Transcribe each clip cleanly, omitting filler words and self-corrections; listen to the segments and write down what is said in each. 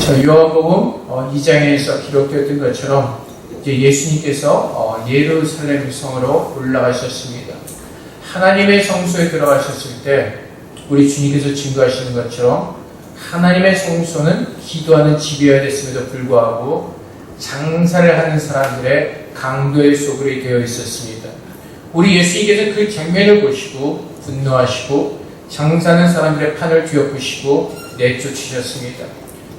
요한복음 2장에서 기록되었던 것처럼 이제 예수님께서 예루살렘 성으로 올라가셨습니다. 하나님의 성소에 들어가셨을 때 우리 주님께서 증거하시는 것처럼 하나님의 성소는 기도하는 집이어야 됐음에도 불구하고 장사를 하는 사람들의 강도의 소굴이 되어 있었습니다. 우리 예수님께서 그 장면을 보시고 분노하시고 장사하는 사람들의 판을 뒤엎으시고 내쫓으셨습니다.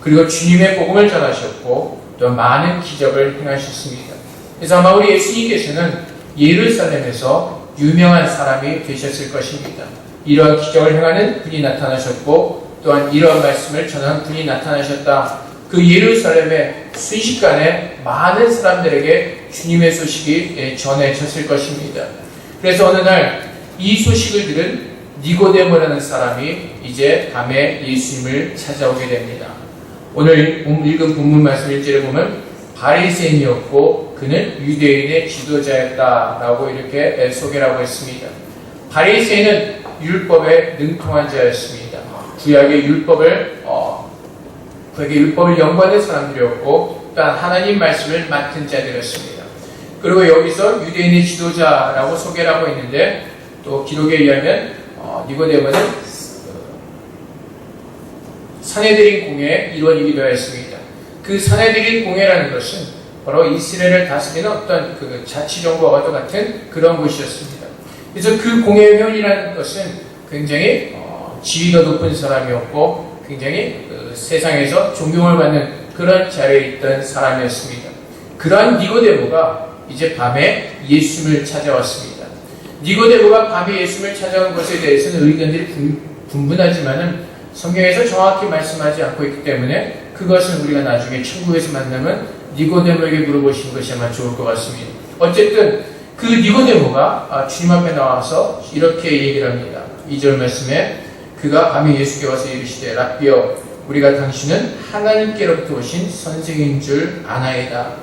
그리고 주님의 복음을 전하셨고 또 많은 기적을 행하셨습니다. 그래서 아마 우리 예수님께서는 예루살렘에서 유명한 사람이 되셨을 것입니다. 이러한 기적을 행하는 분이 나타나셨고 또한 이러한 말씀을 전하는 분이 나타나셨다. 그 예루살렘에 순식간에 많은 사람들에게 주님의 소식이 전해졌을 것입니다. 그래서 어느 날 이 소식을 들은 니고데모라는 사람이 이제 밤에 예수님을 찾아오게 됩니다. 오늘 읽은 본문 말씀 1절에 보면 바리새인이었고 그는 유대인의 지도자였다라고 이렇게 소개를 하고 있습니다. 바리새인은 율법에 능통한 자였습니다. 구약의 율법을 연구하는 사람들이었고 또한 하나님 말씀을 맡은 자들이었습니다. 그리고 여기서 유대인의 지도자라고 소개를 하고 있는데 또 기록에 의하면 니고데모는 산헤드린 공회의 일원이기도 했습니다. 그 산헤드린 공회라는 것은 바로 이스라엘을 다스리는 어떤 그 자치정부와 같은 그런 곳이었습니다. 그래서 그 공회의 회원이라는 것은 굉장히 지위가 높은 사람이었고 굉장히 세상에서 존경을 받는 그런 자리에 있던 사람이었습니다. 그러한 니고데모가 이제 밤에 예수님을 찾아왔습니다. 니고데모가 밤에 예수님을 찾아온 것에 대해서는 의견들이 분분하지만은 성경에서 정확히 말씀하지 않고 있기 때문에 그것은 우리가 나중에 천국에서 만나면 니고데모에게 물어보시는 것이 아마 좋을 것 같습니다. 어쨌든 그 니고데모가 주님 앞에 나와서 이렇게 얘기를 합니다. 2절 말씀에 그가 밤에 예수께 와서 이르시되 랍비여 우리가 당신은 하나님께로부터 오신 선생인 줄 아나이다.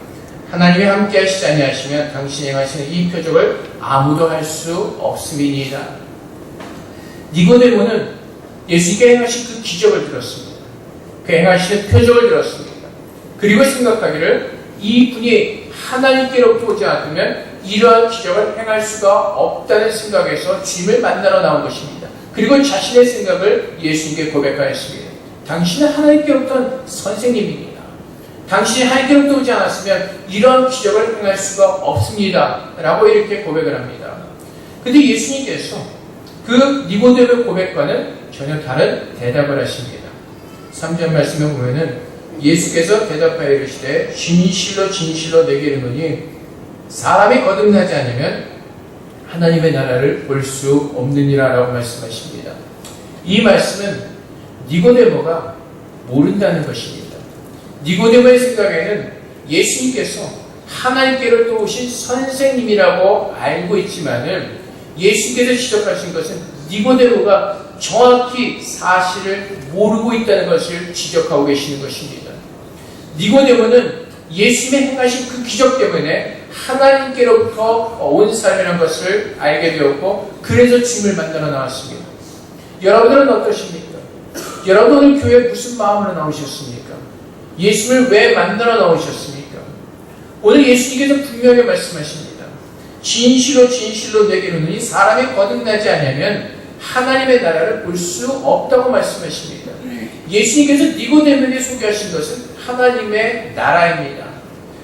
하나님이 함께 하시지 아니하시면 당신이 행하시는 이 표적을 아무도 할 수 없음이니이다. 니고데모는 예수님께 행하신 그 기적을 들었습니다. 그 행하시는 표적을 들었습니다. 그리고 생각하기를 이분이 하나님께로부터 오지 않으면 이러한 기적을 행할 수가 없다는 생각에서 주님을 만나러 나온 것입니다. 그리고 자신의 생각을 예수님께 고백하였습니다. 당신은 하나님께로부터 선생님입니다. 당신이 하나님께로부터 오지 않았으면 이런 기적을 행할 수가 없습니다. 라고 이렇게 고백을 합니다. 근데 예수님께서 그 니고데모의 고백과는 전혀 다른 대답을 하십니다. 3절 말씀에 보면은 예수께서 대답하여 이르시되 진실로 진실로 내게 이르노니 사람이 거듭나지 않으면 하나님의 나라를 볼 수 없느니라 라고 말씀하십니다. 이 말씀은 니고데모가 모른다는 것입니다. 니고데모의 생각에는 예수님께서 하나님께로부터 오신 선생님이라고 알고 있지만은 예수님께서 지적하신 것은 니고데모가 정확히 사실을 모르고 있다는 것을 지적하고 계시는 것입니다. 니고데모는 예수님의 행하신 그 기적 때문에 하나님께로부터 온 사람이라는 것을 알게 되었고 그래서 주님을 만나러 나왔습니다. 여러분들은 어떠십니까? 여러분 오늘 교회에 무슨 마음으로 나오셨습니까? 예수님을 왜 만나러 나오셨습니까? 오늘 예수님께서 분명히 말씀하십니다. 진실로 진실로 내게 이르노니 사람이 거듭나지 않으면 하나님의 나라를 볼 수 없다고 말씀하십니다. 예수님께서 니고데모에게 소개하신 것은 하나님의 나라입니다.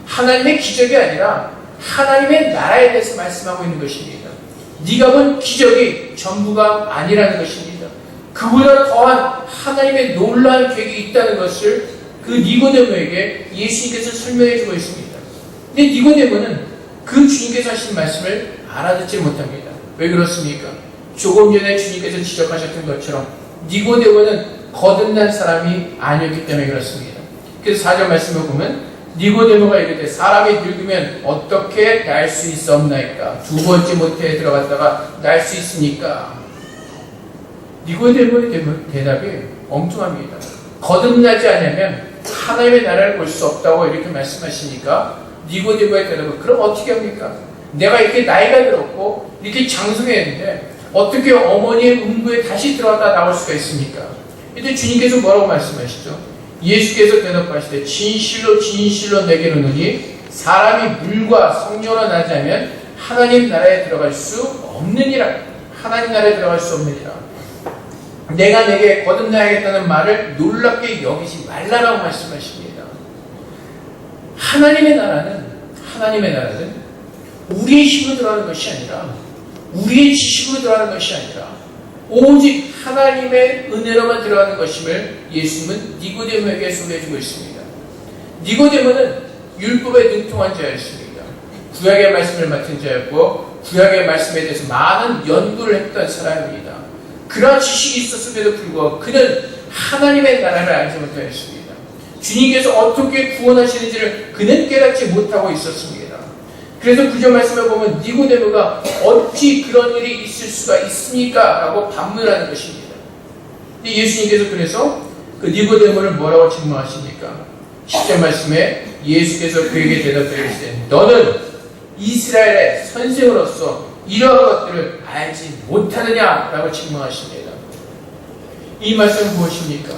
하나님의 기적이 아니라 하나님의 나라에 대해서 말씀하고 있는 것입니다. 네가 본 기적이 전부가 아니라는 것입니다. 그보다 더한 하나님의 놀라운 계획이 있다는 것을 그 니고데모에게 예수님께서 설명해 주고 있습니다. 근데 니고데모는 그 주님께서 하신 말씀을 알아듣지 못합니다. 왜 그렇습니까? 조금 전에 주님께서 지적하셨던 것처럼 니고데모는 거듭난 사람이 아니었기 때문에 그렇습니다. 그래서 4절 말씀을 보면 니고데모가 이르되 사람이 늙으면 어떻게 날 수 있사옵나이까? 두 번째 모태에 들어갔다가 날 수 있습니까? 니고데모의 대답이 엉뚱합니다. 거듭나지 않으면 하나님의 나라를 볼 수 없다고 이렇게 말씀하시니까 니고데모의 대답은 그럼 어떻게 합니까? 내가 이렇게 나이가 들었고 이렇게 장성했는데 어떻게 어머니의 음부에 다시 들어갔다 나올 수가 있습니까? 근데 주님께서 뭐라고 말씀하시죠? 예수께서 대답하시되 진실로 진실로 내게 이르노니 사람이 물과 성령으로 나지 않으면 하나님 나라에 들어갈 수 없느니라. 하나님 나라에 들어갈 수 없느니라. 내가 내게 거듭나야겠다는 말을 놀랍게 여기지 말라라고 말씀하십니다. 하나님의 나라는 우리의 힘으로 들어가는 것이 아니라, 우리의 지식으로 들어가는 것이 아니라 오직 하나님의 은혜로만 들어가는 것임을 예수님은 니고데모에게 소개해주고 있습니다. 니고데모는 율법에 능통한 자였습니다. 구약의 말씀을 맡은 자였고 구약의 말씀에 대해서 많은 연구를 했던 사람입니다. 그러한 지식이 있었음에도 불구하고 그는 하나님의 나라를 알지 못하였습니다. 주님께서 어떻게 구원하시는지를 그는 깨닫지 못하고 있었습니다. 그래서 9절 말씀을 보면 니고데모가 어찌 그런 일이 있을 수가 있습니까? 라고 반문하는 것입니다. 예수님께서 그래서 그 니고데모를 뭐라고 질문하십니까? 10절 말씀에 예수께서 그에게 대답하시되 너는 이스라엘의 선생으로서 이러한 것들을 알지 못하느냐? 라고 질문하십니다. 이 말씀은 무엇입니까?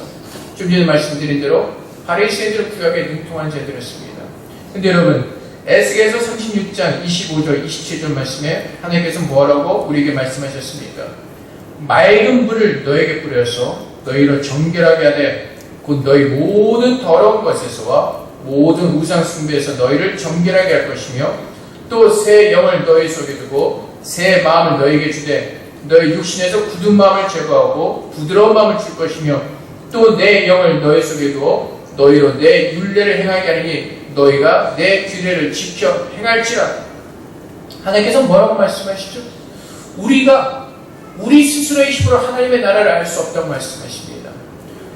좀 전에 말씀드린 대로 바리새인들은 구약에 능통한 자들이었습니다. 근데 여러분, 에스겔서 36장 25절 27절 말씀에 하나님께서 뭐라고 우리에게 말씀하셨습니까? 맑은 물을 너에게 뿌려서 너희를 정결하게 하되 곧 너희 모든 더러운 것에서와 모든 우상 숭배에서 너희를 정결하게 할 것이며 또 새 영을 너희 속에 두고 새 마음을 너희에게 주되 너희 육신에서 굳은 마음을 제거하고 부드러운 마음을 줄 것이며 또 내 영을 너희 속에 두어 너희로 내 율례를 행하게 하리니 너희가 내 규례를 지켜 행할지라. 하나님께서 뭐라고 말씀하시죠? 우리가 우리 스스로의 힘으로 하나님의 나라를 알 수 없다고 말씀하십니다.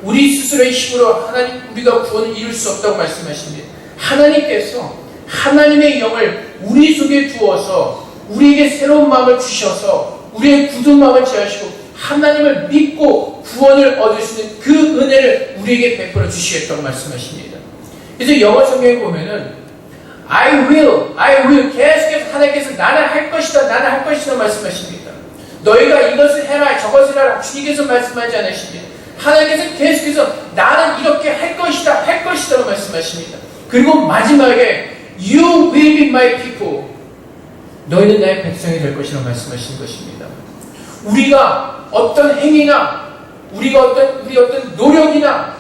우리 스스로의 힘으로 우리가 구원을 이룰 수 없다고 말씀하십니다. 하나님께서 하나님의 영을 우리 속에 두어서 우리에게 새로운 마음을 주셔서 우리의 굳은 마음을 제하시고 하나님을 믿고 구원을 얻을 수 있는 그 은혜를 우리에게 베풀어 주시겠다고 말씀하십니다. 그래서 영어 성경에 보면은 I will 계속해서 하나님께서 나는 할 것이다 말씀하십니다. 너희가 이것을 해라 저것을 하라 주님께서 말씀하지 않으십니다. 하나님께서 계속해서 나는 이렇게 할 것이다 말씀하십니다. 그리고 마지막에 You will be my people. 너희는 나의 백성이 될 것이라고 말씀하시는 것입니다. 우리가 어떤 행위나 우리의 어떤 노력이나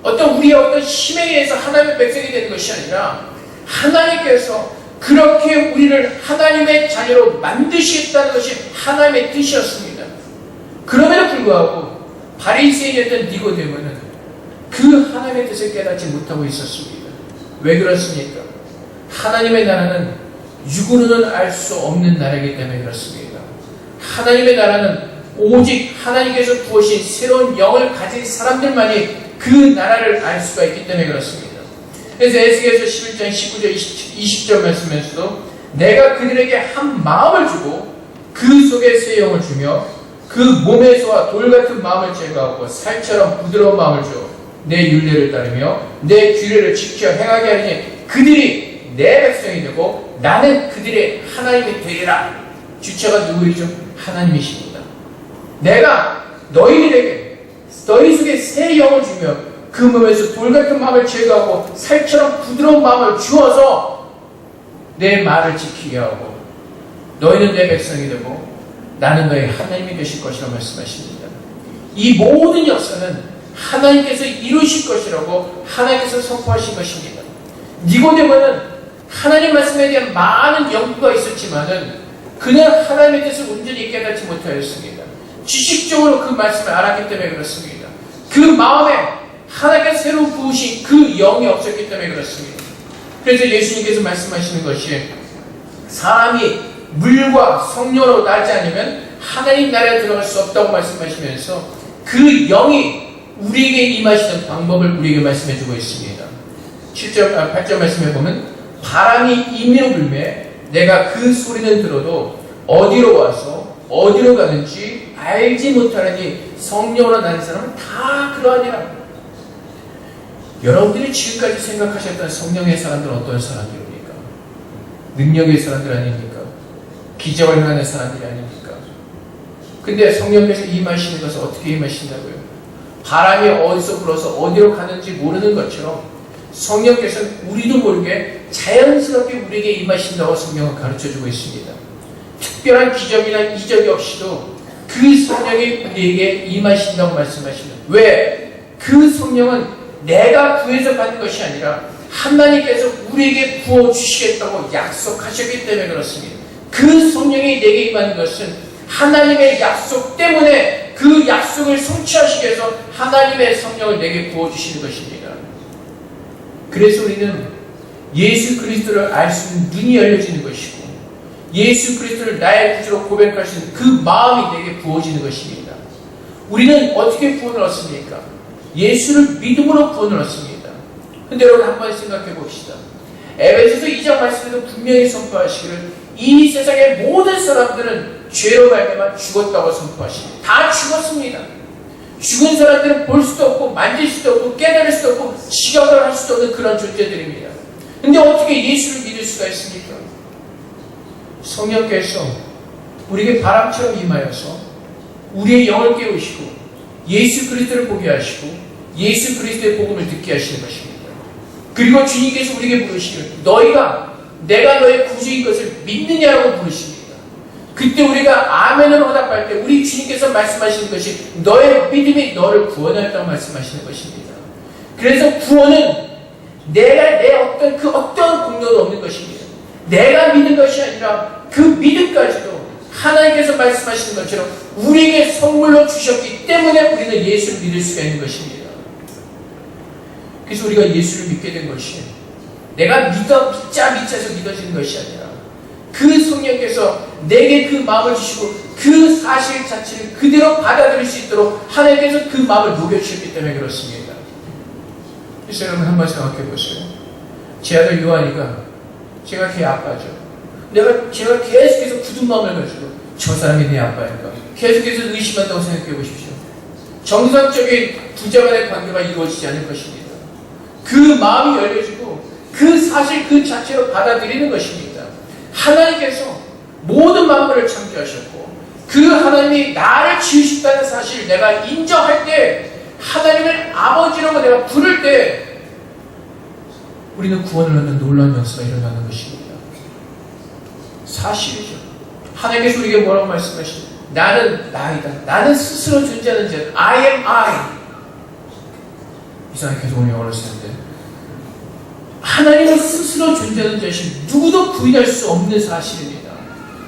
우리의 어떤 힘에 의해서 하나님의 백성이 되는 것이 아니라 하나님께서 그렇게 우리를 하나님의 자녀로 만드시겠다는 것이 하나님의 뜻이었습니다. 그럼에도 불구하고 바리새인이었던 니고데모는 그 하나님의 뜻을 깨닫지 못하고 있었습니다. 왜 그렇습니까? 하나님의 나라는 육으로는 알 수 없는 나라이기 때문에 그렇습니다. 하나님의 나라는 오직 하나님께서 부으신 새로운 영을 가진 사람들만이 그 나라를 알 수가 있기 때문에 그렇습니다. 그래서 에스겔서 11장 19절 20절 말씀에서도 내가 그들에게 한 마음을 주고 그 속에 새 영을 주며 그 몸에서와 돌 같은 마음을 제거하고 살처럼 부드러운 마음을 줘 내 율례를 따르며 내 규례를 지켜 행하게 하리니 그들이 내 백성이 되고 나는 그들의 하나님이 되리라. 주체가 누구이죠? 하나님이십니다. 내가 너희 속에 새 영을 주며 그 몸에서 돌 같은 마음을 제거하고 살처럼 부드러운 마음을 주어서 내 말을 지키게 하고 너희는 내 백성이 되고 나는 너희 하나님이 되실 것이라고 말씀하십니다. 이 모든 역사는 하나님께서 이루실 것이라고 하나님께서 선포하신 것입니다. 니고데모는 하나님 말씀에 대한 많은 연구가 있었지만은 그는 하나님의 뜻을 온전히 깨닫지 못하였습니다. 지식적으로 그 말씀을 알았기 때문에 그렇습니다. 그 마음에 하나님께서 새로 부으신 그 영이 없었기 때문에 그렇습니다. 그래서 예수님께서 말씀하시는 것이 사람이 물과 성령으로 나지 않으면 하나님 나라에 들어갈 수 없다고 말씀하시면서 그 영이 우리에게 임하시는 방법을 우리에게 말씀해주고 있습니다. 8절 말씀에 보면 바람이 임의로 불매 내가 그 소리는 들어도 어디로 와서 어디로 가는지 알지 못하니 성령으로 나는 사람은 다 그러하니라. 여러분들이 지금까지 생각하셨던 성령의 사람들은 어떤 사람들입니까? 능력의 사람들 아닙니까? 기적을 행하는 사람들이 아닙니까? 근데 성령께서 임하시는 것은 어떻게 임하신다고요? 바람이 어디서 불어서 어디로 가는지 모르는 것처럼 성령께서는 우리도 모르게 자연스럽게 우리에게 임하신다고 성령은 가르쳐주고 있습니다. 특별한 기적이나 이적이 없이도 그 성령이 우리에게 임하신다고 말씀하십니다. 왜? 그 성령은 내가 구해서 받는 것이 아니라 하나님께서 우리에게 부어주시겠다고 약속하셨기 때문에 그렇습니다. 그 성령이 내게 임하는 것은 하나님의 약속 때문에 그 약속을 성취하시기 위해서 하나님의 성령을 내게 부어주시는 것입니다. 그래서 우리는 예수 그리스도를 알 수 있는 눈이 열려지는 것이고 예수 그리스도를 나의 구주로 고백할 수 있는 그 마음이 내게 부어지는 것입니다. 우리는 어떻게 구원을 얻습니까? 예수를 믿음으로 구원을 얻습니다. 근데 여러분 한번 생각해 봅시다. 에베소서 2장 말씀에도 분명히 선포하시기를 이 세상의 모든 사람들은 죄로 말미암아 죽었다고 선포하십니다. 다 죽었습니다. 죽은 사람들은 볼 수도 없고 만질 수도 없고 깨달을 수도 없고 지각을 할 수도 없는 그런 존재들입니다. 근데 어떻게 예수를 믿을 수가 있습니까? 성령께서 우리에게 바람처럼 임하여서 우리의 영을 깨우시고 예수 그리스도를 보게 하시고 예수 그리스도의 복음을 듣게 하시는 것입니다. 그리고 주님께서 우리에게 부르시기를 너희가 내가 너의 구주인 것을 믿느냐라고 부르십니다. 그때 우리가 아멘으로 화답할 때 우리 주님께서 말씀하시는 것이 너의 믿음이 너를 구원하였다고 말씀하시는 것입니다. 그래서 구원은 내가 내 어떤 공로도 없는 것입니다. 내가 믿는 것이 아니라 그 믿음까지도 하나님께서 말씀하시는 것처럼 우리에게 선물로 주셨기 때문에 우리는 예수를 믿을 수가 있는 것입니다. 그래서 우리가 예수를 믿게 된 것이 내가 믿자서 믿어지는 것이 아니라 그 성령께서 내게 그 마음을 주시고 그 사실 자체를 그대로 받아들일 수 있도록 하나님께서 그 마음을 녹여주셨기 때문에 그렇습니다. 그래서 여러분 한번 생각해 보세요. 제 아들 요한이가 제가 걔 아빠죠. 제가 계속해서 굳은 마음을 가지고 저 사람이 내 아빠일까? 계속해서 의심한다고 생각해 보십시오. 정상적인 부자 간의 관계가 이루어지지 않을 것입니다. 그 마음이 열려지고 그 사실 그 자체로 받아들이는 것입니다. 하나님께서 모든 만물을 창조하셨고 그 하나님이 나를 지으셨다는 사실을 내가 인정할 때 하나님을 아버지라고 내가 부를 때 우리는 구원을 얻는 놀라운 역사가 일어나는 것입니다. 사실이죠. 하나님께서 우리에게 뭐라고 말씀하시죠? 나는 나이다. 나는 스스로 존재하는 자. I am I. 이상하게 계속 오늘 영어를 쓰는데 하나님은 스스로 존재하는 자신 누구도 부인할 수 없는 사실입니다.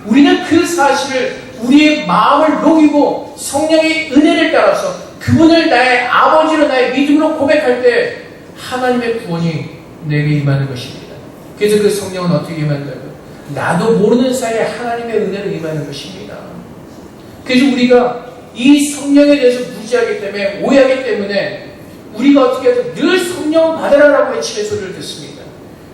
우리는 그 사실을 우리의 마음을 녹이고 성령의 은혜를 따라서 그분을 나의 아버지로 나의 믿음으로 고백할 때 하나님의 구원이 내게 임하는 것입니다. 그래서 그 성령은 어떻게 임한다고요? 나도 모르는 사이에 하나님의 은혜로 임하는 것입니다. 그래서 우리가 이 성령에 대해서 무지하기 때문에 오해하기 때문에 우리가 어떻게 해서 늘 성령 받으라라고 외치는 소리를 듣습니다.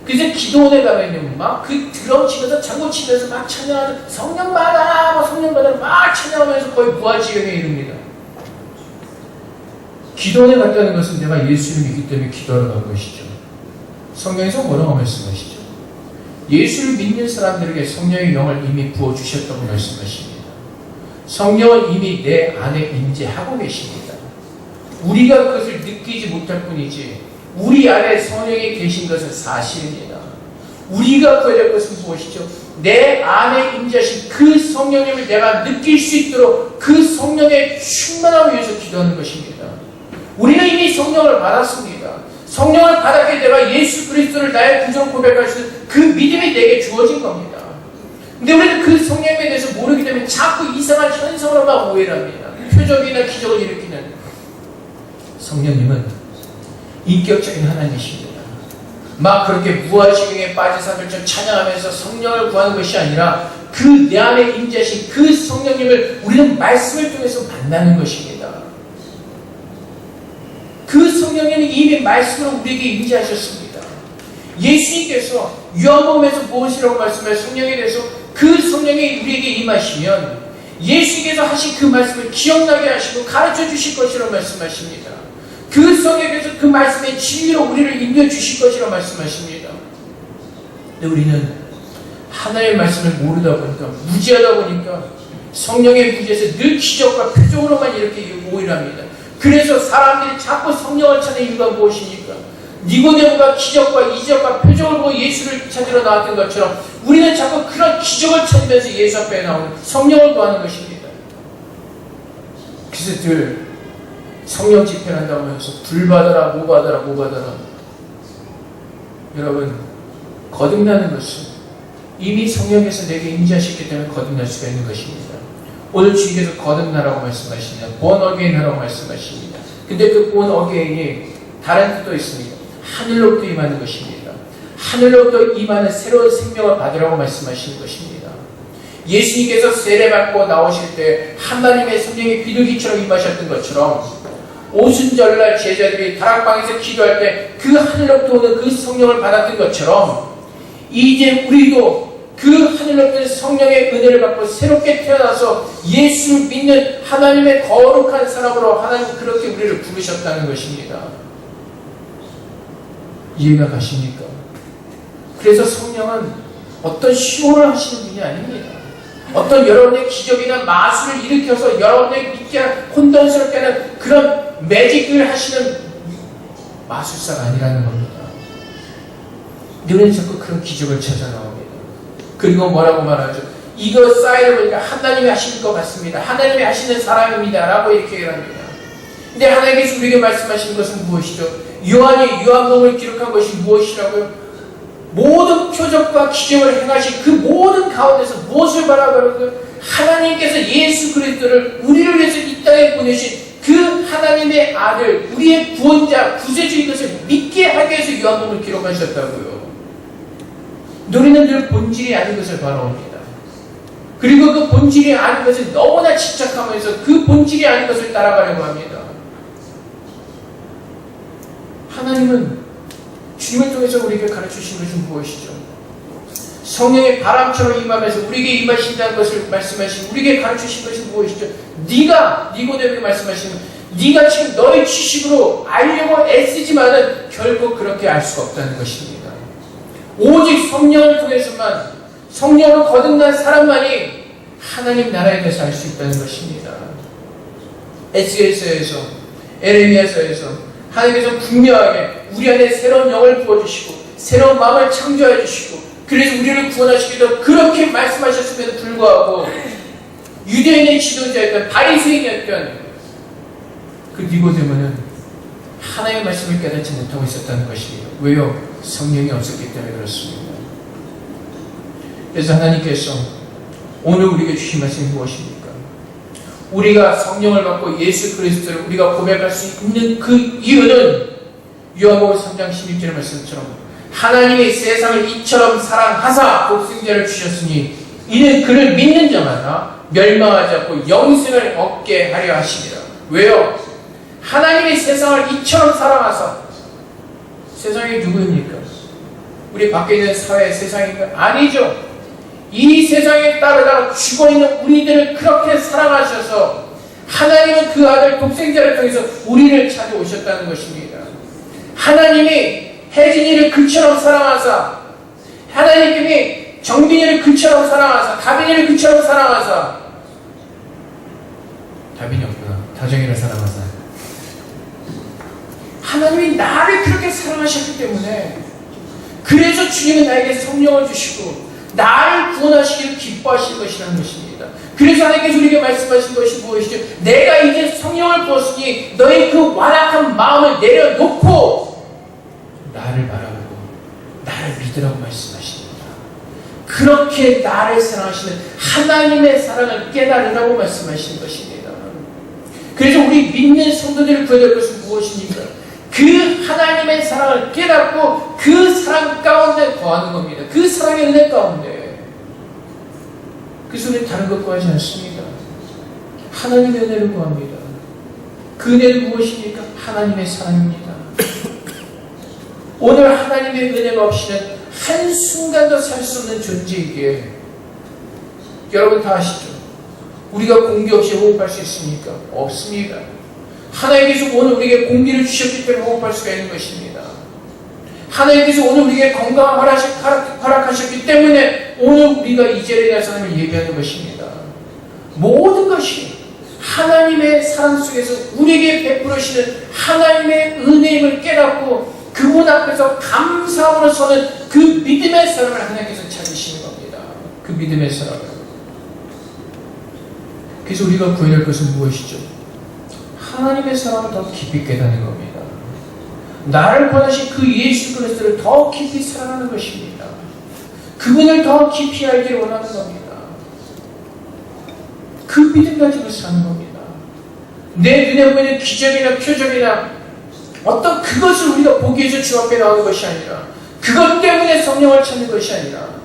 그래서 기도원에 가면 막 그 드럼 치면서 장구 치면서 막 찬양하는 성령 받아라 막 성령 받아라 막 찬양하면서 거의 무아지경에 이릅니다. 기도원에 갔다는 것은 내가 예수를 믿기 때문에 기도하러 간 것이죠. 성경에서 뭐라고 말씀하시죠? 예수를 믿는 사람들에게 성령의 영을 이미 부어주셨다고 말씀하십니다. 성령은 이미 내 안에 임재하고 계십니다. 우리가 그것을 느끼지 못할 뿐이지 우리 안에 성령이 계신 것은 사실입니다. 우리가 구해야 될 것은 무엇이죠? 내 안에 임재하신 그 성령님을 내가 느낄 수 있도록 그 성령의 충만함을 위해서 기도하는 것입니다. 우리는 이미 성령을 받았습니다. 성령을 받았기에 내가 예수 그리스도를 나의 구주로 고백할 수 있는 그 믿음이 내게 주어진 겁니다. 근데 우리는 그 성령에 대해서 모르기 때문에 자꾸 이상한 현상으로만 오해를 합니다. 표적이나 기적을 일으키는 성령님은 인격적인 하나님이십니다. 막 그렇게 무아지경에 빠진 사람들처럼 찬양하면서 성령을 구하는 것이 아니라 그 내 안에 임재하신 그 성령님을 우리는 말씀을 통해서 만나는 것입니다. 그 성령님이 이미 말씀으로 우리에게 임재하셨습니다. 예수님께서 요한복음에서 무엇이라고 말씀하여 성령에 대해서 그 성령이 우리에게 임하시면 예수님께서 하신 그 말씀을 기억나게 하시고 가르쳐 주실 것이라고 말씀하십니다. 그 성령께서 그 말씀의 진리로 우리를 인도해 주실 것이라고 말씀하십니다. 근데 우리는 하나님의 말씀을 모르다 보니까 무지하다 보니까 성령의 무지에서 늘 기적과 표적으로만 이렇게 오해를 합니다. 그래서 사람들이 자꾸 성령을 찾는 이유가 무엇입니까? 니고데모가 기적과 이적과 표적을 보고 예수를 찾으러 나왔던 것처럼 우리는 자꾸 그런 기적을 찾으면서 예수 앞에 나오는 성령을 구하는 것입니다. 그래서 늘 성령 집회를 한다고 하면서 불 받아라, 뭐 받아라, 뭐 받아라. 여러분, 거듭나는 것은 이미 성령께서 내게 임재하셨기 때문에 거듭날 수가 있는 것입니다. 오늘 주님께서 거듭나라고 말씀하십니다. born again 하라고 말씀하십니다. 근데 그 born again이 다른 뜻도 있습니다. 하늘로부터 임하는 것입니다. 하늘로부터 임하는 새로운 생명을 받으라고 말씀하시는 것입니다. 예수님께서 세례받고 나오실 때 하나님의 성령이 비둘기처럼 임하셨던 것처럼 오순절날 제자들이 다락방에서 기도할 때 그 하늘로부터 오는 그 성령을 받았던 것처럼 이제 우리도 그 하늘로부터 성령의 은혜를 받고 새롭게 태어나서 예수를 믿는 하나님의 거룩한 사람으로 하나님 그렇게 우리를 부르셨다는 것입니다. 이해가 가십니까? 그래서 성령은 어떤 쇼를 하시는 분이 아닙니다. 어떤 여러분의 기적이나 마술을 일으켜서 여러분의 믿게 혼돈스럽게 하는 그런 매직을 하시는 마술사가 아니라는 겁니다. 너는 자꾸 그런 기적을 찾아 나옵니다. 그리고 뭐라고 말하죠? 이거 사인을 보니까 하나님이 하시는 것 같습니다. 하나님이 하시는 사람입니다. 라고 이렇게 얘기합니다. 근데 하나님께서 우리에게 말씀하신 것은 무엇이죠? 요한이 요한복음을 기록한 것이 무엇이라고요? 모든 표적과 기적을 행하신 그 모든 가운데서 무엇을 바라보고요? 하나님께서 예수 그리스도를 우리를 위해서 이 땅에 보내신 그 하나님의 아들, 우리의 구원자, 구세주인 것을 믿게 하기 위해서 요한복음을 기록하셨다고요. 우리는 늘 본질이 아닌 것을 바라옵니다. 그리고 그 본질이 아닌 것을 너무나 집착하면서 그 본질이 아닌 것을 따라가려고 합니다. 하나님은 주님을 통해서 우리에게 가르쳐주신 것은 무엇이죠? 성령의 바람처럼 임하면서 우리에게 임하신다는 것을 말씀하신 우리에게 가르쳐주신 것이 무엇이죠? 네가 니고데모에게 말씀하시면 네가 지금 너의 지식으로 알려고 애쓰지만은 결국 그렇게 알 수가 없다는 것입니다. 오직 성령을 통해서만 성령으로 거듭난 사람만이 하나님 나라에 대해서 알 수 있다는 것입니다. 에스겔서에서 에레미야서에서 하나님께서 분명하게 우리 안에 새로운 영을 부어주시고 새로운 마음을 창조해 주시고 그래서 우리를 구원하시기 위해서 그렇게 말씀하셨음에도 불구하고 유대인의 지도자였던 바리새인이었던 그 니고데모는 하나님의 말씀을 깨닫지 못하고 있었다는 것입니다. 왜요? 성령이 없었기 때문에 그렇습니다. 그래서 하나님께서 오늘 우리에게 주신 말씀이 무엇입니까? 우리가 성령을 받고 예수 그리스도를 우리가 고백할 수 있는 그 이유는 요한복음 3장 16절 말씀처럼 하나님이 세상을 이처럼 사랑하사 독생자를 주셨으니 이는 그를 믿는 자마다 멸망하지 않고 영생을 얻게 하려 하심이라. 왜요? 하나님이 세상을 이처럼 사랑하사 세상이 누구입니까? 우리 밖에 있는 사회 세상인가? 아니죠. 이 세상에 따르다가 죽어있는 우리들을 그렇게 사랑하셔서 하나님은 그 아들 독생자를 통해서 우리를 찾아오셨다는 것입니다. 하나님이 혜진이를 그처럼 사랑하사 하나님이 정빈이를 그처럼 사랑하사 다빈이를 그처럼 사랑하사 다빈이 없구나. 다정이를 사랑하사 하나님이 나를 그렇게 사랑하셨기 때문에 그래서 주님은 나에게 성령을 주시고 나를 구원하시기를 기뻐하실 것이라는 것입니다. 그래서 하나님께서 우리에게 말씀하신 것이 무엇이죠? 내가 이제 성령을 부었으니 너의 그 완악한 마음을 내려놓고 나를 바라보고 나를 믿으라고 말씀하십니다. 그렇게 나를 사랑하시는 하나님의 사랑을 깨달으라고 말씀하시는 것입니다. 그래서 우리 믿는 성도들을 구해야 될 것은 무엇입니까? 그 하나님의 사랑을 깨닫고 그 사랑 가운데 거하는 겁니다. 그 사랑의 은혜 가운데. 그래서 우리는 다른 것 구하지 않습니다. 하나님의 은혜를 구합니다. 그 은혜는 무엇입니까? 하나님의 사랑입니다. 오늘 하나님의 은혜가 없이는 한순간도 살 수 없는 존재이기에 여러분 다 아시죠? 우리가 공기 없이 호흡할 수 있습니까? 없습니다. 하나님께서 오늘 우리에게 공기를 주셨기 때문에 호흡할 수가 있는 것입니다. 하나님께서 오늘 우리에게 건강을 허락하셨기 때문에 오늘 우리가 이 자리에 나서 하나님을 예배하는 것입니다. 모든 것이 하나님의 사랑 속에서 우리에게 베풀으시는 하나님의 은혜임을 깨닫고 그분 앞에서 감사함으로 서는 그 믿음의 사람을 하나님께서 찾으시는 겁니다. 그 믿음의 사람을. 그래서 우리가 구해야 할 것은 무엇이죠? 하나님의 사랑을 더 깊이 깨닫는 겁니다. 나를 권하신 그 예수 그리스도를 더 깊이 사랑하는 것입니다. 그분을 더 깊이 알기를 원하는 겁니다. 그 믿음 가지고 사는 겁니다. 내 눈에 보이는 기적이나 표적이나 어떤 그것을 우리가 보기 위해서 주 앞에 나오는 것이 아니라 그것 때문에 성령을 찾는 것이 아니라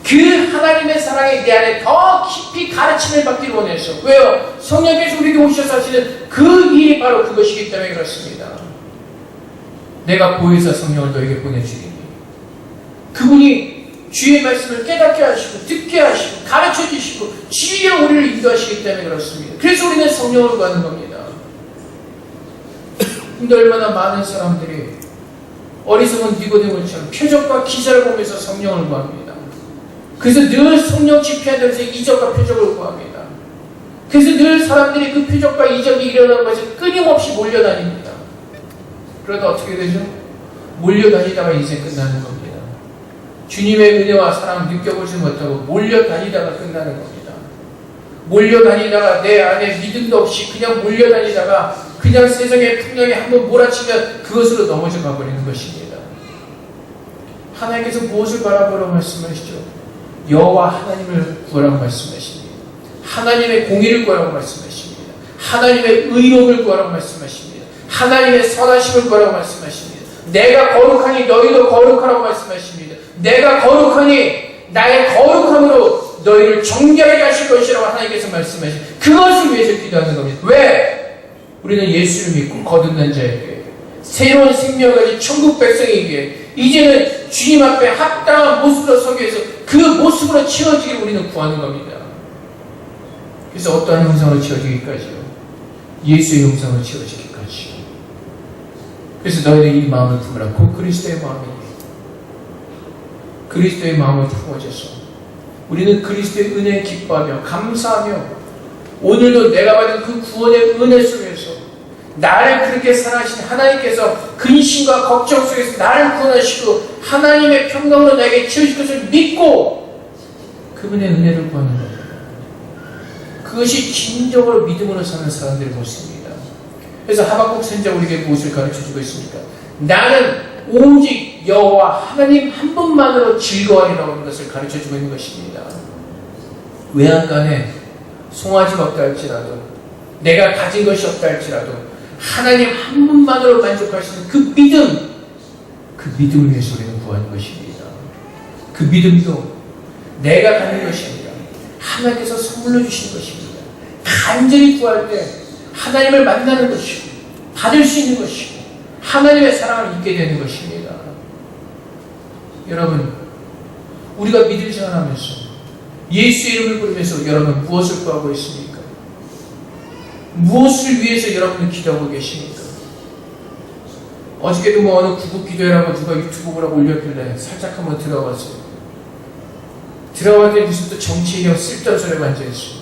그 하나님의 사랑이 내 안에 더 깊이 가르침을 받기를 원해서. 왜요? 성령께서 우리에게 오셔서 하시는 그 일이 바로 그것이기 때문에 그렇습니다. 내가 보혜사 성령을 너에게 보내주리니 그분이 주의 말씀을 깨닫게 하시고 듣게 하시고 가르쳐 주시고 지혜의 우리를 인도하시기 때문에 그렇습니다. 그래서 우리는 성령을 구하는 겁니다. 근데 얼마나 많은 사람들이 어리석은 니고데모처럼 표적과 기사를 보면서 성령을 구합니다. 그래서 늘 성령 집회하면서 이적과 표적을 구합니다. 그래서 늘 사람들이 그 표적과 이적이 일어나는 것에 끊임없이 몰려다닙니다. 그러다 어떻게 되죠? 몰려다니다가 인생 끝나는 겁니다. 주님의 은혜와 사랑 느껴보지 못하고 몰려다니다가 끝나는 겁니다. 몰려다니다가 내 안에 믿음도 없이 그냥 몰려다니다가 그냥 세상의 풍랑에 한번 몰아치면 그것으로 넘어져 가버리는 것입니다. 하나님께서 무엇을 바라보라고 말씀하시죠? 여호와 하나님을 구하라고 말씀하십니다. 하나님의 공의를 구하라고 말씀하십니다. 하나님의 의로움을 구하라고 말씀하십니다. 하나님의 선하심을 구하라고 말씀하십니다. 내가 거룩하니 너희도 거룩하라고 말씀하십니다. 내가 거룩하니 나의 거룩함으로 너희를 정결하게 하실 것이라고 하나님께서 말씀하십니다. 그것을 위해서 기도하는 겁니다. 왜? 우리는 예수를 믿고 거듭난 자에게 새로운 생명을 가진 천국 백성에게 이제는 주님 앞에 합당한 모습으로 서기 위해서 그 모습으로 채워지기를 우리는 구하는 겁니다. 그래서 어떠한 형상으로 채워지기까지요? 예수의 형상으로 채워지기까지요. 그래서 너희는 이 마음을 품으라. 곧 그리스도의 마음이니 그리스도의 마음을 품어져서 우리는 그리스도의 은혜에 기뻐하며 감사하며 오늘도 내가 받은 그 구원의 은혜 속에서 나를 그렇게 사랑하신 하나님께서 근심과 걱정 속에서 나를 구원하시고 하나님의 평강으로 나에게 채우실 것을 믿고 그분의 은혜를 구하는 겁니다. 그것이 진정으로 믿음으로 사는 사람들의 모습입니다. 그래서 하박국 선지자가 우리에게 무엇을 가르쳐주고 있습니까? 나는 오직 여호와 하나님 한 분만으로 즐거워하리라고 하는 것을 가르쳐주고 있는 것입니다. 외양간에 송아지가 없다 할지라도 내가 가진 것이 없다 할지라도 하나님 한 분만으로 만족할 수 있는 그 믿음을 위해서 우리는 구하는 것입니다. 그 믿음도 내가 갖는 것이 아니라 하나님께서 선물로 주시는 것입니다. 간절히 구할 때 하나님을 만나는 것이고 받을 수 있는 것이고 하나님의 사랑을 잊게 되는 것입니다. 여러분, 우리가 믿음 생활하면서 예수의 이름을 부르면서 여러분 무엇을 구하고 있습니까? 무엇을 위해서 여러분은 기도하고 계십니까? 어저께도 어느 구국 기도회라고 누가 유튜브라고 올렸길래 살짝 한번 들어봤어요. 들어봤더니 무슨 또 정치 얘기하고 쓸데없는 소리가 앉아있어요.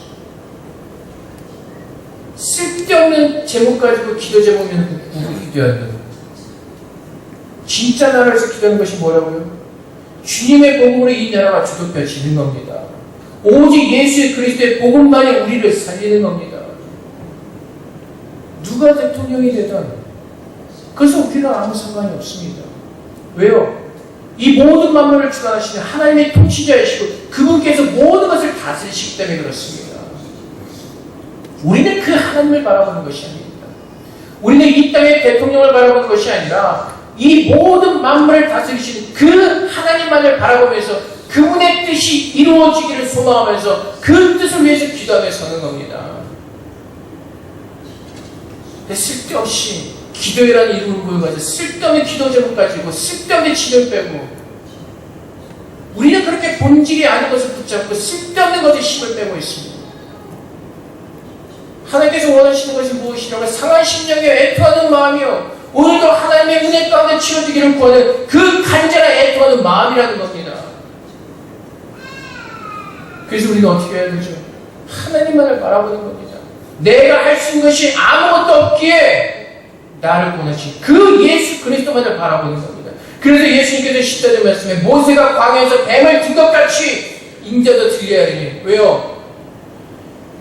쓸데없는 제목 가지고 기도 제목이면 구국 기도회하는 진짜 나라에서 기도하는 것이 뭐라고요? 주님의 복음으로 이 나라가 주도되어지는 겁니다. 오직 예수의 그리스도의 복음만이 우리를 살리는 겁니다. 누가 대통령이 되든 그래서 우리는 아무 상관이 없습니다. 왜요? 이 모든 만물을 주관하시는 하나님의 통치자이시고 그분께서 모든 것을 다스리시기 때문에 그렇습니다. 우리는 그 하나님을 바라보는 것이 아닙니다. 우리는 이 땅의 대통령을 바라보는 것이 아니라 이 모든 만물을 다스리시는 그 하나님만을 바라보면서 그분의 뜻이 이루어지기를 소망하면서 그 뜻을 위해서 기도하며 서는 겁니다. 쓸데없이 기도회라는 이름을 보여가지고 쓸데없는 기도 제목 가지고 쓸데없는 진을 빼고 우리는 그렇게 본질이 아닌 것을 붙잡고 쓸데없는 것에 힘을 빼고 있습니다. 하나님께서 원하시는 것이 무엇이냐고 상한 심령에 애통하는 마음이요 오늘도 하나님의 은혜 가운데 치러지기를 구하는 그 간절한 애통하는 마음이라는 겁니다. 그래서 우리는 어떻게 해야 되죠? 하나님만을 바라보는 겁니다. 내가 할 수 있는 것이 아무것도 없기에 나를 보내신 그 예수 그리스도만을 바라보는 겁니다. 그래서 예수님께서 14절 말씀에 모세가 광야에서 뱀을 든 것 같이 인자도 들려야 하리니. 왜요?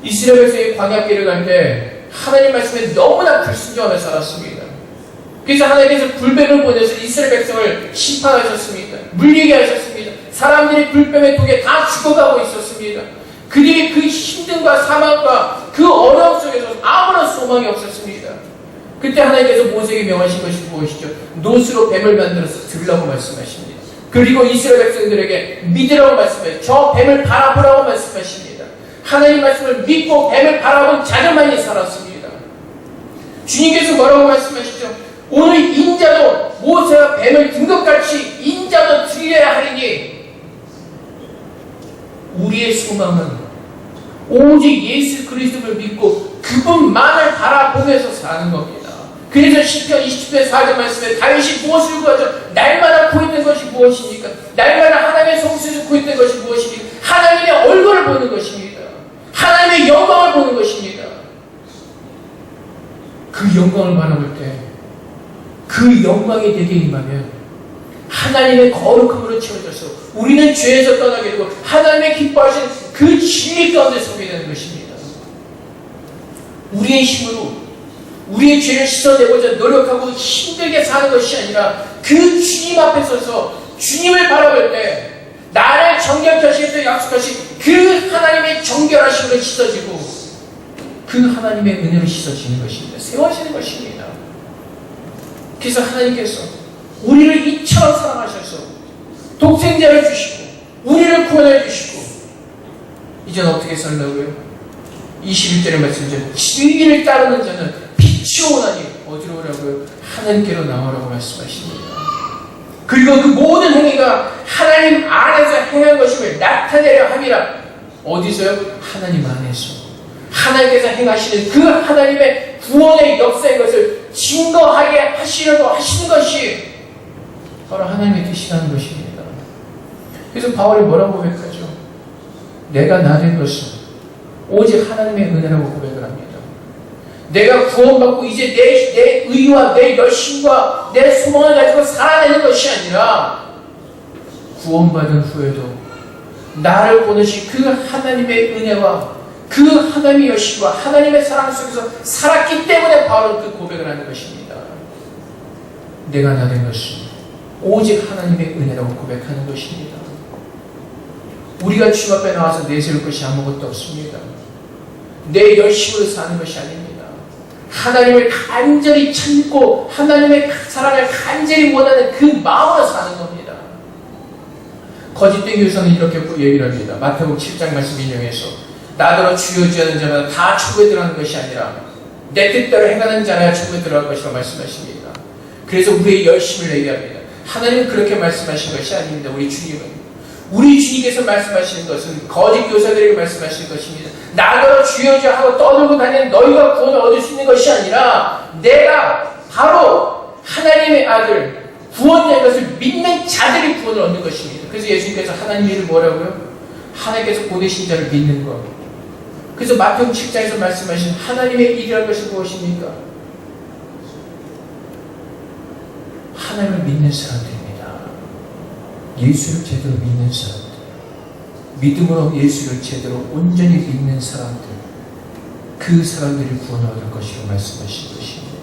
이스라엘 백성이 광야길을 갈 때 하나님 말씀에 너무나 불순종하며 살았습니다. 그래서 하나님께서 불뱀을 보내서 이스라엘 백성을 심판하셨습니다. 물리게 하셨습니다. 사람들이 불뱀의 독에 다 죽어가고 있었습니다. 그들이 그 힘듦과 사망과 그 어려움 속에서 아무런 소망이 없었습니다. 그때 하나님께서 모세에게 명하신 것이 무엇이죠? 노스로 뱀을 만들어서 들라고 말씀하십니다. 그리고 이스라엘 백성들에게 믿으라고 말씀하십니다. 저 뱀을 바라보라고 말씀하십니다. 하나님 말씀을 믿고 뱀을 바라본 자들만이 살았습니다. 주님께서 뭐라고 말씀하시죠? 오늘 인자도 모세가 뱀을 든 것 같이 인자도 들려야 하리니. 우리의 소망은 오직 예수 그리스도를 믿고 그분만을 바라보면서 사는 겁니다. 그래서 시편 20편 4절 말씀에 다윗이 무엇을 구하죠? 날마다 구했던 것이 무엇입니까? 날마다 하나님의 성수에서 구했던 것이 무엇입니까? 하나님의 얼굴을 보는 것입니다. 하나님의 영광을 보는 것입니다. 그 영광을 바라볼 때 그 영광이 내게 임하면 하나님의 거룩함으로 채워져서 우리는 죄에서 떠나게 되고 하나님의 기뻐하시는 그 진리 가운데 서게 되는 것입니다. 우리의 힘으로 우리의 죄를 씻어내고자 노력하고 힘들게 사는 것이 아니라 그 주님 앞에 서서 주님을 바라볼 때 나를 정결케 하시겠다고 약속하신 그 하나님의 정결하심으로 씻어지고 그 하나님의 은혜로 씻어지는 것입니다. 세워지는 것입니다. 그래서 하나님께서 우리를 이처럼 사랑하셔서 독생자를 주시고 우리를 구원해 주시고 이제는 어떻게 살라고요? 21절의 말씀이죠. 진리를 따르는 자는 빛이 오나니 어디로 오라고요? 하나님께로 나오라고 말씀하십니다. 그리고 그 모든 행위가 하나님 안에서 행한 것임을 나타내려 함이라. 어디서요? 하나님 안에서. 하나님께서 행하시는 그 하나님의 구원의 역사인 것을 증거하게 하시려고 하시는 것이 바로 하나님의 뜻이라는 것입니다. 그래서 바울이 뭐라고 고백하죠? 내가 나 된 것은 오직 하나님의 은혜라고 고백을 합니다. 내가 구원받고 이제 내 의와 내 열심과 내 소망을 가지고 살아내는 것이 아니라 구원받은 후에도 나를 보내신 그 하나님의 은혜와 그 하나님의 여신과 하나님의 사랑 속에서 살았기 때문에 바로 그 고백을 하는 것입니다. 내가 나 된 것은 오직 하나님의 은혜라고 고백하는 것입니다. 우리가 주님 앞에 나와서 내세울 것이 아무것도 없습니다. 내 열심으로 사는 것이 아닙니다. 하나님을 간절히 찾고 하나님의 사랑을 간절히 원하는 그 마음으로 사는 겁니다. 거짓된 교사는 이렇게 얘기를 합니다. 마태복음 7장 말씀 인용해서 나더러 주여 주여 하는 자마다 다 천국에 들어가는 것이 아니라 내 뜻대로 행하는 자라야 천국에 들어갈 것이라고 말씀하십니다. 그래서 우리의 열심을 얘기합니다. 하나님은 그렇게 말씀하신 것이 아닙니다. 우리 주님께서 말씀하시는 것은 거짓 교사들에게 말씀하시는 것입니다. 나더러 주여 주여 하고 떠들고 다니는 너희가 구원을 얻을 수 있는 것이 아니라 내가 바로 하나님의 아들 구원된 것을 믿는 자들이 구원을 얻는 것입니다. 그래서 예수님께서 하나님의 일을 뭐라고요? 하나님께서 보내신 자를 믿는 것. 그래서 마태복음 7장에서 말씀하신 하나님의 일이라는 것이 무엇입니까? 하나님을 믿는 사람들입니다. 예수를 제대로 믿는 사람들. 믿음으로 예수를 제대로 온전히 믿는 사람들. 그 사람들이 구원을 얻을 것이라고 말씀하신 것입니다.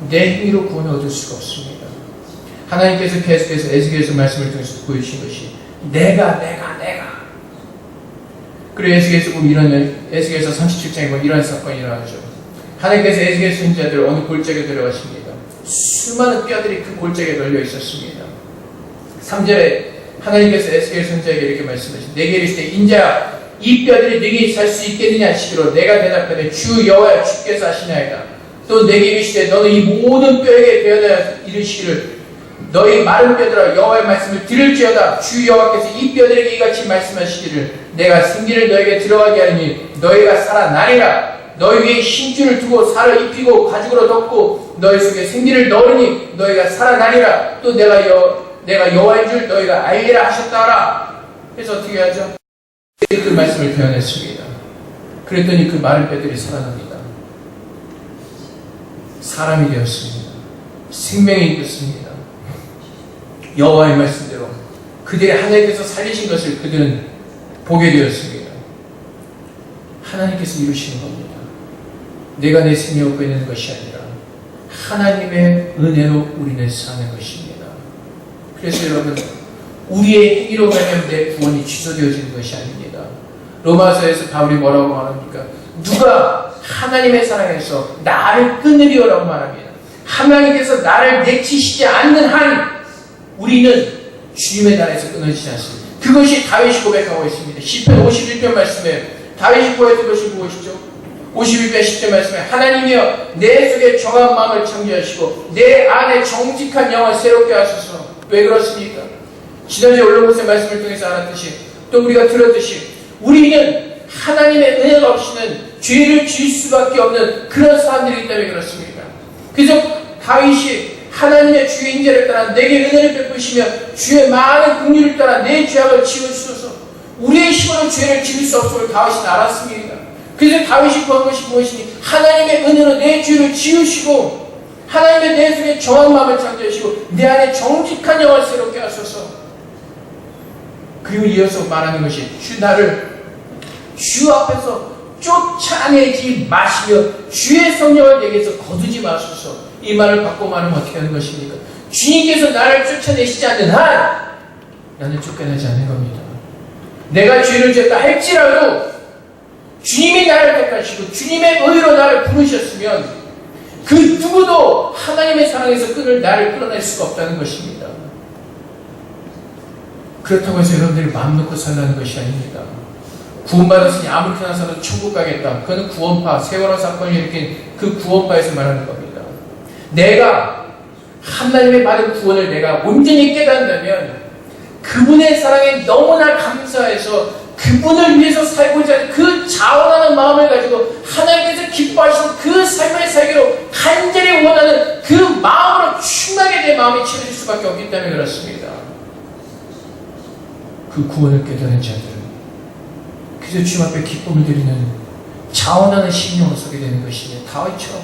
내 힘으로 구원을 얻을 수가 없습니다. 하나님께서 계속해서 에스겔서 말씀을 통해서 보여주신 것이 내가 그리고 에스겔서 보면 에스겔서 37장에 보면 이런 사건이 일어나죠. 하나님께서 에스겔 선지자들을 어느 골짜기에 데려가십니다. 수많은 뼈들이 그 골짜기에 널려 있었습니다. 3절에 하나님께서 에스겔 선지자에게 이렇게 말씀하십니다. 내게 이르시되 인자야 이 뼈들이 너희 살 수 있겠느냐 하시기로 내가 대답하되 주 여호와여 주께서 하시나이다. 또 내게 이르시되 너는 이 모든 뼈에게 되어야 이르시기를 너희 마른 뼈들아 여호와의 말씀을 들을지어다. 주 여호와께서 이 뼈들에게 이같이 말씀하시기를 내가 생기를 너에게 들어가게 하니 너희가 살아나리라. 너희 위에 힘줄을 두고 살을 입히고 가죽으로 덮고 너희 속에 생기를 넣으니 너희가 살아나리라. 또 내가 여호와인 줄 너희가 알리라 하셨다 하라. 그래서 어떻게 하죠? 그 말씀을 표현했습니다. 그랬더니 그 마른 뼈들이 살아납니다. 사람이 되었습니다. 생명이 있었습니다. 여호와의 말씀대로 그들이 하나님께서 살리신 것을 그들은 보게 되었습니다. 하나님께서 이루시는 겁니다. 내가 내 생명을 빼내는 것이 아니라 하나님의 은혜로 우리는 사는 것입니다. 그래서 여러분, 우리의 행위로 말하면 내 구원이 취소되어지는 것이 아닙니다. 로마서에서 바울이 뭐라고 말합니까? 누가 하나님의 사랑에서 나를 끊으리오라고 말합니다. 하나님께서 나를 내치시지 않는 한 우리는 주님의 나라에서 끊어지지 않습니다. 그것이 다윗이 고백하고 있습니다. 시편 51편 말씀에 다윗이 고백한 것이 무엇이죠? 51편 10절 말씀에 하나님이여 내 속에 정한 마음을 창조하시고 내 안에 정직한 영을 새롭게 하소서. 왜 그렇습니까? 지난주에 올라오신 말씀을 통해서 알았듯이 또 우리가 들었듯이 우리는 하나님의 은혜가 없이는 죄를 지을 수밖에 없는 그런 사람들이기 때문에 그렇습니다. 그래서 다윗이 하나님의 주의 인자를 따라 내게 은혜를 베푸시며 주의 많은 긍휼을 따라 내 죄악을 지우소서. 우리의 힘으로 죄를 지을 수 없음을 다윗은 알았습니다. 그래서 다윗이 구한 것이 무엇이니 하나님의 은혜로 내 죄를 지우시고 하나님의 내 속에 정한 마음을 창조하시고 내 안에 정직한 영을 새롭게 하소서. 그리고 이어서 말하는 것이 나를 주 앞에서 쫓아내지 마시며 주의 성령을 내게서 거두지 마소서. 이 말을 받고 말하면 어떻게 하는 것입니까? 주님께서 나를 쫓아내시지 않는 한 나는 쫓겨나지 않는 겁니다. 내가 죄를 지었다 할지라도 주님이 나를 택하시고 주님의 의로 나를 부르셨으면 그 누구도 하나님의 사랑에서 나를 끌어낼 수가 없다는 것입니다. 그렇다고 해서 여러분들이 마음 놓고 살라는 것이 아닙니다. 구원받았으니 아무렇게나 살아도 천국 가겠다. 그거는 구원파, 세월호 사건을 일으킨 그 구원파에서 말하는 겁니다. 내가 하나님의 받은 구원을 내가 온전히 깨닫는다면 그분의 사랑에 너무나 감사해서 그분을 위해서 살고자 하는 그 자원하는 마음을 가지고 하나님께서 기뻐하시는 그 삶을 살기로 간절히 원하는 그 마음으로 충만하게 내 마음이 채워질 수밖에 없기 때문에 그렇습니다. 그 구원을 깨달은 자들은 그래서 주님 앞에 기쁨을 드리는 자원하는 심령으로 서게 되는 것이며 다윗처럼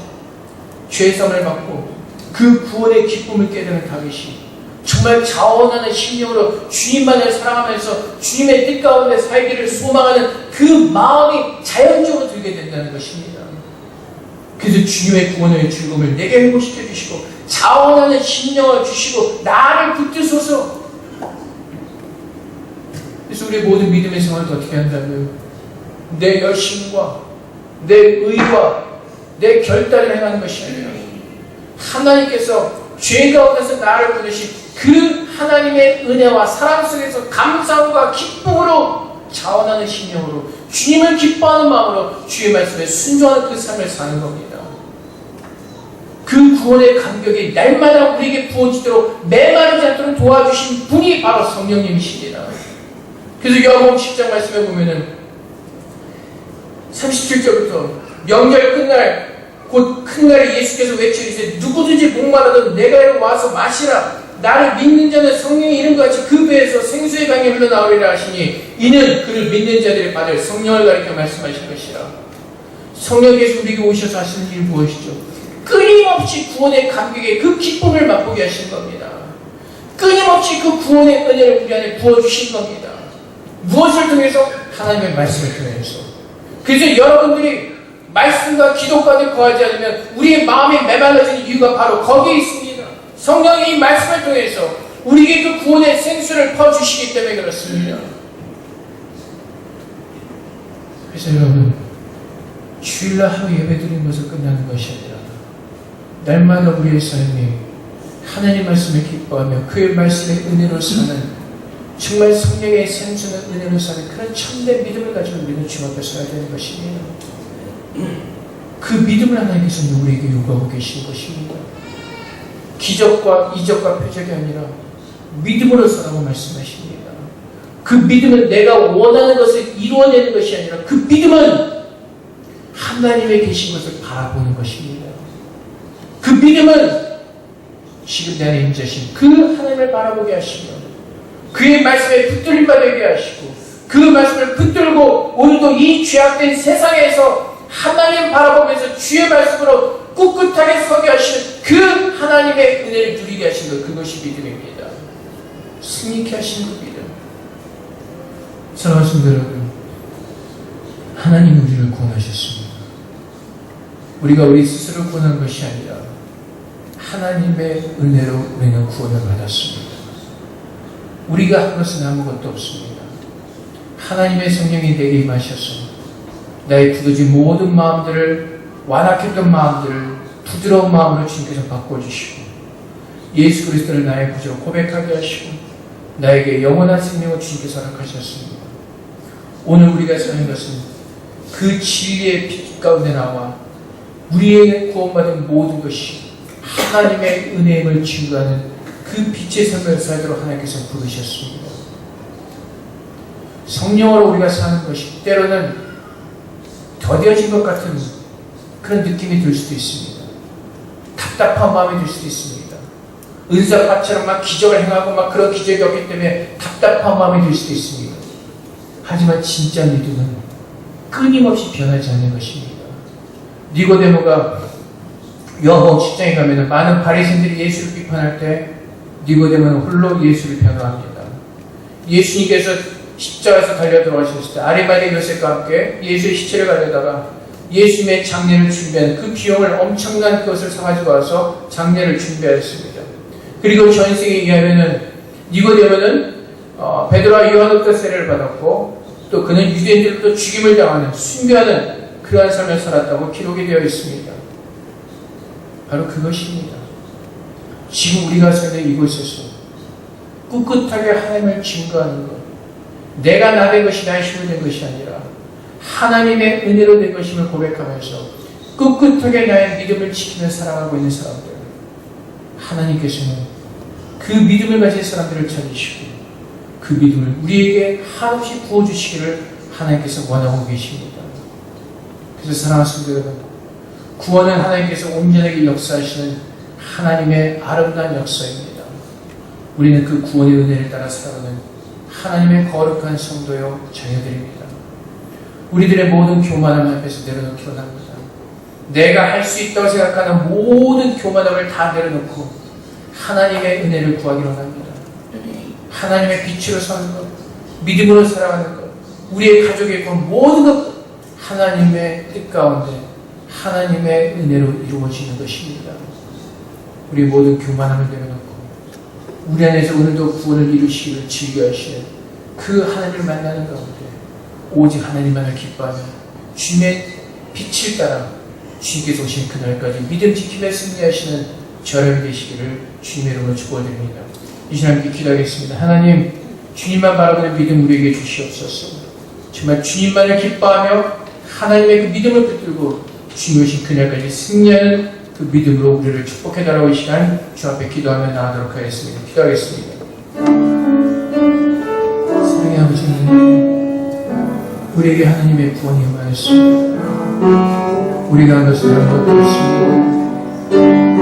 죄의 썸을 받고 그 구원의 기쁨을 깨달은 다윗이 정말 자원하는 심령으로 주님만을 사랑하면서 주님의 뜻 가운데 살기를 소망하는 그 마음이 자연적으로 들게 된다는 것입니다. 그래서 주님의 구원의 즐거움을 내게 회복시켜 주시고 자원하는 심령을 주시고 나를 붙드소서. 그래서 우리 모든 믿음의 생활도 어떻게 한다고요? 내 열심과 내 의와 내 결단을 행하는 것이 아니라 하나님께서 죄 가운데서 나를 부르신 그 하나님의 은혜와 사랑 속에서 감사함과 기쁨으로 자원하는 심령으로 주님을 기뻐하는 마음으로 주의 말씀에 순종하는 그 삶을 사는 겁니다. 그 구원의 감격이 날마다 우리에게 부어지도록 메마르지 않도록 도와주신 분이 바로 성령님이십니다. 그래서 요한복음 10장 말씀에 보면은 37절부터 명절 끝날 곧 큰 날에 예수께서 외치시되 누구든지 목마르든 내가 와서 마시라. 나를 믿는 자는 성령의 이름과 같이 그 배에서 생수의 강이 흘러나오리라 하시니 이는 그를 믿는 자들이 받을 성령을 가리켜 말씀하신 것이라. 성령께서 우리에게 오셔서 하시는 일이 무엇이죠? 끊임없이 구원의 감격에 그 기쁨을 맛보게 하신 겁니다. 끊임없이 그 구원의 은혜를 우리 안에 부어주신 겁니다. 무엇을 통해서? 하나님의 말씀을 통해서. 그래서 여러분들이 말씀과 기도 가운데 거하지 않으면 우리의 마음이 메말라지는 이유가 바로 거기에 있습니다. 성령이 이 말씀을 통해서 우리에게 그 구원의 생수를 퍼주시기 때문에 그렇습니다. 그래서 여러분, 주일날 하루 예배 드리는 것을 끝나는 것이 아니라 날마다 우리의 삶이 하나님 말씀을 기뻐하며 그의 말씀의 은혜로 사는 정말 성령의 생수는 은혜로 사는 그런 참된 믿음을 가지고 우리는 주님 앞에 서야 되는 것입니다. 그 믿음을 하나님께서 우리에게 요구하고 계시는 것입니다. 기적과 이적과 표적이 아니라 믿음으로 서라고 말씀하십니다. 그 믿음은 내가 원하는 것을 이루어내는 것이 아니라 그 믿음은 하나님의 계신 것을 바라보는 것입니다. 그 믿음은 지금 내 안에 임재하신 그 하나님을 바라보게 하시며 그의 말씀에 붙들림 받게 하시고 그 말씀을 붙들고 오늘도 이 죄악된 세상에서 하나님 바라보면서 주의 말씀으로 꿋꿋하게 서게 하시는 그 하나님의 은혜를 누리게 하시는 것, 그것이 믿음입니다. 승리케 하시는 그 믿음. 사랑하는 성도 여러분, 하나님이 우리를 구원하셨습니다. 우리가 우리 스스로 구원한 것이 아니라 하나님의 은혜로 우리는 구원을 받았습니다. 우리가 한 것은 아무것도 없습니다. 하나님의 성령이 내게 임하셔서 나의 굳어진 모든 마음들을, 완악했던 마음들을 부드러운 마음으로 주님께서 바꿔주시고 예수 그리스도를 나의 구주로 고백하게 하시고 나에게 영원한 생명을 주님께서 허락하셨습니다. 오늘 우리가 사는 것은 그 진리의 빛 가운데 나와 우리에게 구원받은 모든 것이 하나님의 은혜임을 증거하는 그 빛의 삶을 살도록 하나님께서 부르셨습니다. 성령으로 우리가 사는 것이 때로는 더뎌진 것 같은 그런 느낌이 들 수도 있습니다. 답답한 마음이 들 수도 있습니다. 은사파처럼 막 기적을 행하고 막 그런 기적이 없기 때문에 답답한 마음이 들 수도 있습니다. 하지만 진짜 믿음은 끊임없이 변하지 않는 것입니다. 니고데모가 요한복음 10장에 가면 많은 바리새인들이 예수를 비판할 때 니고데모는 홀로 예수를 변호합니다. 예수님께서 십자가에서 달려 들어가셨을 때 아리마대 요셉과 함께 예수의 시체를 가져다가 예수님의 장례를 준비하는 그 비용을 엄청난 것을 사가지고 와서 장례를 준비하였습니다. 그리고 전생에 의하면은 니고데모는 베드로와 요한으로부터 세례를 받았고 또 그는 유대인들로부터 죽임을 당하는 순교하는 그러한 삶을 살았다고 기록이 되어 있습니다. 바로 그것입니다. 지금 우리가 사는 이곳에서 꿋꿋하게 하나님을 증거하는 것, 내가 나 된 것이 나의 힘을 된 것이 아니라 하나님의 은혜로 된 것임을 고백하면서 꿋꿋하게 나의 믿음을 지키며 살아가고 있는 사람들, 하나님께서는 그 믿음을 가진 사람들을 찾으시고 그 믿음을 우리에게 한없이 부어주시기를 하나님께서 원하고 계십니다. 그래서 사랑하는 성도 여러분, 구원은 하나님께서 온전하게 역사하시는 하나님의 아름다운 역사입니다. 우리는 그 구원의 은혜를 따라 살아가는 하나님의 거룩한 성도요 자녀들입니다. 우리들의 모든 교만함 앞에서 내려놓기 원합니다. 내가 할 수 있다고 생각하는 모든 교만함을 다 내려놓고 하나님의 은혜를 구하기 원합니다. 하나님의 빛으로 사는 것, 믿음으로 살아가는 것, 우리의 가족의 것, 모든 것 하나님의 뜻 가운데 하나님의 은혜로 이루어지는 것입니다. 우리 모든 교만함을 내려놓고 우리 안에서 오늘도 구원을 이루시기를 즐겨하시는 그 하나님을 만나는 가운데 오직 하나님만을 기뻐하며 주님의 빛을 따라 주님께서 오신 그날까지 믿음 지키며 승리하시는 저를 되시기를 주님의 이름으로 축원드립니다. 이 시간 함께 기도하겠습니다. 하나님, 주님만 바라보는 믿음 우리에게 주시옵소서. 정말 주님만을 기뻐하며 하나님의 그 믿음을 붙들고 주님이 오신 그날까지 승리하는 그 믿음으로 우리를 축복해달라고 이 시간 주 앞에 기도하며 나아가도록 하겠습니다. 기도하겠습니다. 사랑의 아버지 하나님, 우리에게 하나님의 구원이 임하였습니다. 우리가 한 것은 아무것도 없습니다.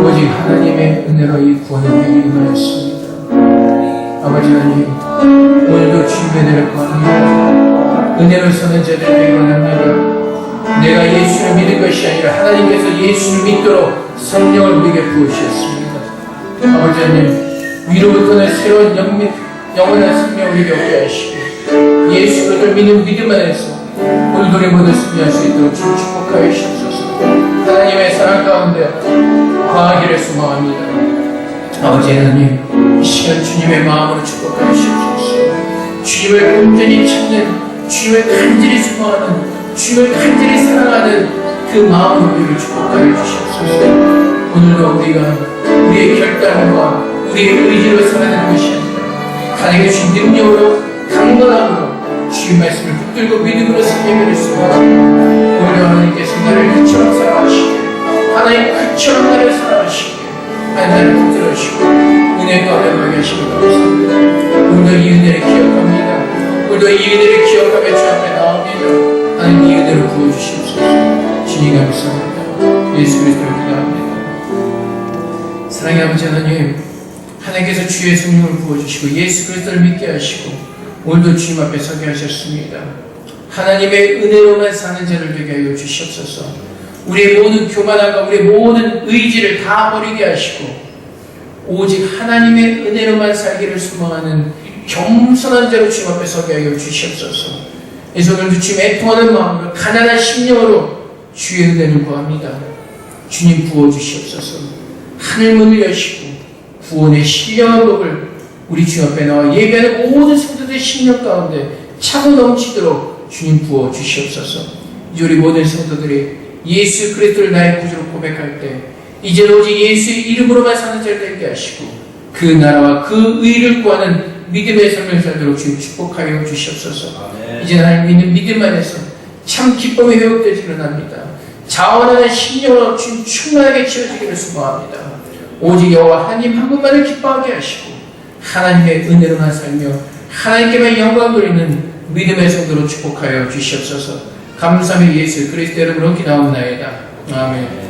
오직 하나님의 은혜로 이 구원을 우리에게 임하였습니다. 아버지 하나님, 오늘도 주님의 은혜를 구합니다. 은혜로 서는 자들 되기 원합니다. 내가 예수를 믿은 것이 아니라 하나님께서 예수를 믿도록 성령을 우리에게 부으셨습니다. 아버지 하나님, 위로부터는 새로운 영원한 생명 우리에게 오게 하시고 예수 그리스도를 믿는 믿음 안에서 오늘도 우리 모두 승리할 수 있도록 주님 축복하여 주옵소서. 하나님의 사랑 가운데 거하기를 소망합니다. 아버지 하나님, 이 시간 주님의 마음으로 축복하여 주옵소서. 주님을 온전히 찾는, 주님을 간절히 소망하는, 주님을 간절히 사랑하는 그 마음으로 우리를 축복하여 주시옵소서. 오늘도 우리가 우리의 결단과 우리의 의지로 살아가는 것이 아니라 하나님의 주신 능력으로 강건함으로 주님 말씀을 붙들고 믿음으로 승리하기를 소망하고 오늘도 하나님께서 나를 그처럼 사랑하시고 하나님 그처럼 나를 사랑하시고 하나님 나를 붙들어주시고 은혜 가운데 가게 하시는 감사합니다. 오늘도 이 은혜를 기억합니다. 오늘도 이 은혜를 기억하며 주 앞에 나옵니다. 하나님 이 은혜를 부어주시옵소서. 주님 감사합니다. 예수 그리스도를 기도합니다. 사랑의 아버지 하나님, 하나님께서 주의 성령을 부어주시고 예수 그리스도를 믿게 하시고 오늘도 주님 앞에 서게 하셨습니다. 하나님의 은혜로만 사는 자를 되게 하여 주시옵소서. 우리의 모든 교만함과 우리의 모든 의지를 다 버리게 하시고 오직 하나님의 은혜로만 살기를 소망하는 겸손한 자로 주님 앞에 서게 하여 주시옵소서. 그래서 오늘도 주님 애통하는 마음으로 가난한 심령으로 주의 은혜를 구합니다. 주님 부어주시옵소서. 하늘문을 여시고 구원의 신령한 법을 우리 주님 앞에 나와 예배하는 모든 성도들의 심령 가운데 차고 넘치도록 주님 부어주시옵소서. 이제 우리 모든 성도들이 예수 그리스도를 나의 구주로 고백할 때 이제 오직 예수의 이름으로만 사는 자를 되게 하시고 그 나라와 그 의를 구하는 믿음의 삶을 살도록 주님 축복하여 주시옵소서. 이제 하나님 믿는 믿음 안에서 참 기쁨의 회복되지 일어납니다. 자원하는 심령으로 주님 충만하게 채워지기를 소망합니다. 오직 여호와 하나님 한 분만을 기뻐하게 하시고 하나님의 은혜로만 살며 하나님께만 영광 돌리는 믿음의 성도로 축복하여 주시옵소서. 감사함의 예수 그리스도 이름으로 기도하옵나이다. 아멘.